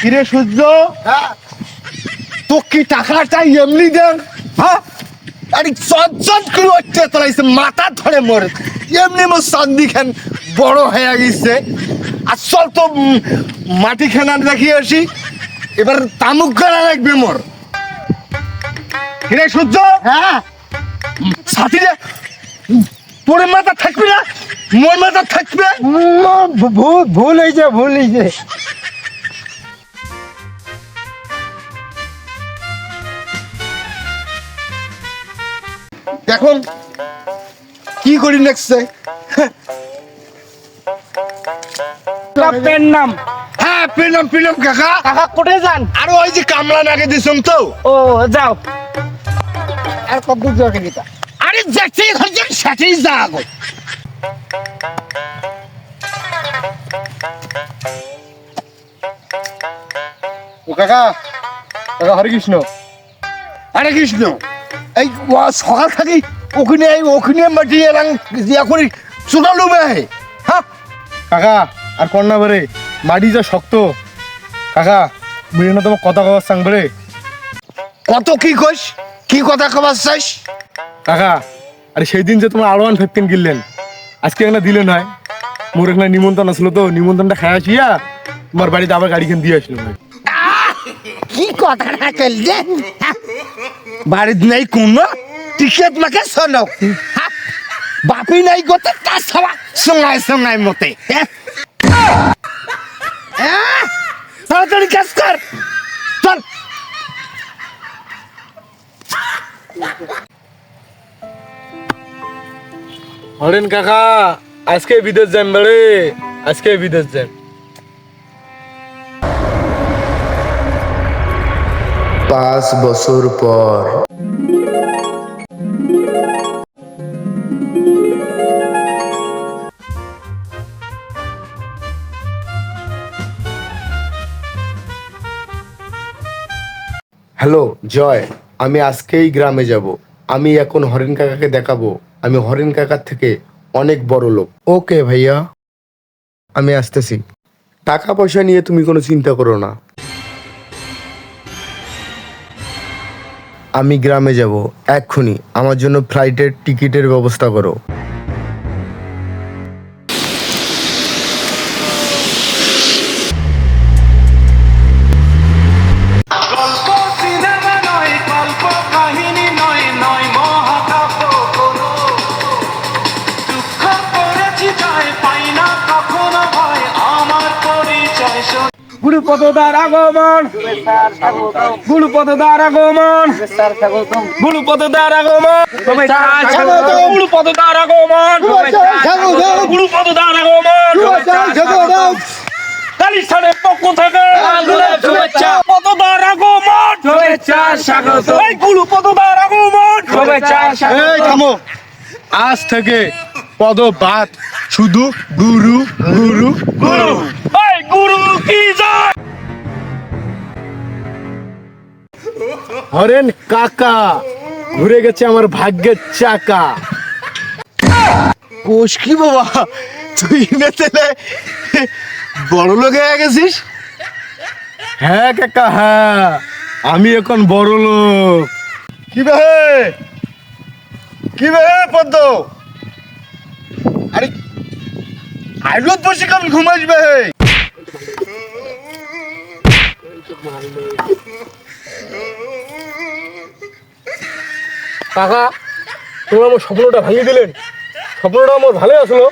কিরে সূর্য, তো কি টাকাটা এমনি দেন? হ্যাঁ, আরে চট করে হচ্ছে তোলাইছে, মাথা ধরে মরে এমনি মোর চান্দি খান বড় হয়ে গেছে। আর চল তো মাটি খানার দেখিয়ে আসি, এবার তামুক গানা লাগবে মোর। কিরে সূর্য, হ্যাঁ সাথী রে, তোর মাথা থাকবে না, মোর মাথা থাকবে। ভুল হয়েছে ভুল হয়েছে। এখন কি করি নেক্সট? নাম হ্যাঁ, পেলাম কাকা। কাকা কোথায় যান? আর ওই যে কামলা নাগে দিছম তো। ও যাও, আর কত দূর যাবে কিটা? আরে যেতেই হচ্ছে সেটাই যা গো। ও কাকা, কাকা হরে কৃষ্ণ। আরে কৃষ্ণ, এই সকাল থাকি ওখানে মাটি এলাম এখন চুটালো ভাই। হ্যাঁ কাকা আর কন্যা বারে মাটি যা শক্ত। কাকা বুঝি না তোমার কথা কবার সাং বারে। কত কি কইস, কি কথা কবার চাইস? কাকা আরে সেই দিন যে তোমার আরোয়ান 15 কিনলেন, আজকে এখানে দিলে নয়। মোর এখানে নিমন্ত্রণ আসলো, তো নিমন্ত্রণটা খাই আসিয়া তোমার বাড়িতে আবার গাড়ি কিনে দিয়ে আসলো ভাই। কি কথাটা করলেন? বাড়ির নেই কোন টিকেট মাকে শোনো, বাপি নাই গোতে তা সবা সঙ্গায় মতে। তাড়াতাড়ি কাজ কর, চল। হরেন কাকা আজকে বিদেশ যান বাড়ে, আজকে বিদেশ যান। 5 বছর পর। হ্যালো জয়, আমি আজকেই গ্রামে যাব। আমি এখন হরেন কাকাকে দেখাবো আমি হরেন কাকার থেকে অনেক বড় লোক। ওকে ভাইয়া, আমি আসতেছি। টাকা পয়সা নিয়ে তুমি কোনো চিন্তা করো না। আমি গ্রামে যাব এক্ষুনি। আমার জন্য ফ্লাইটের টিকিটের ব্যবস্থা করো। গল্প সিনেমা নয়, গল্প কাহিনী নয়, নয় মহাকাব্য কোনো। দুঃখ করেছি জয়, পাই না কখনো ভয়, আমার পরিচয় শোন। গুরুপদদার আগমন, গুরুপদদার আগমন, গুরুপদদার আগমন, গুরুপদদার আগমন, গুরুপদদার আগমন। কালিস্থানের পক্ষ থেকে শুভেচ্ছা, পদদার আগমন, শুভেচ্ছা স্বাগত। এই গুরুপদদার আগমন, শুভেচ্ছা স্বাগত। এই থামো, আজ থেকে পদবাদ শুধু গুরু গুরু গুরু। এই গুরু কি জয়। হরেন কাকা ঘুরে গেছে আমার ভাগ্যের চাকা। কোষ কি বাবা, তুই না তেলে বড় লোক হয়ে গেছিস? হ্যাঁ কাকা, হ্যাঁ আমি এখন বড় লোক। কি বে পদ্ম, আরে আইলত বসে কেমন ঘুমাইবে? কাকা তোমরা আমার স্বপ্নটা ভাঙিয়ে দিলেন। স্বপ্নটা আমার ভালো আসলো।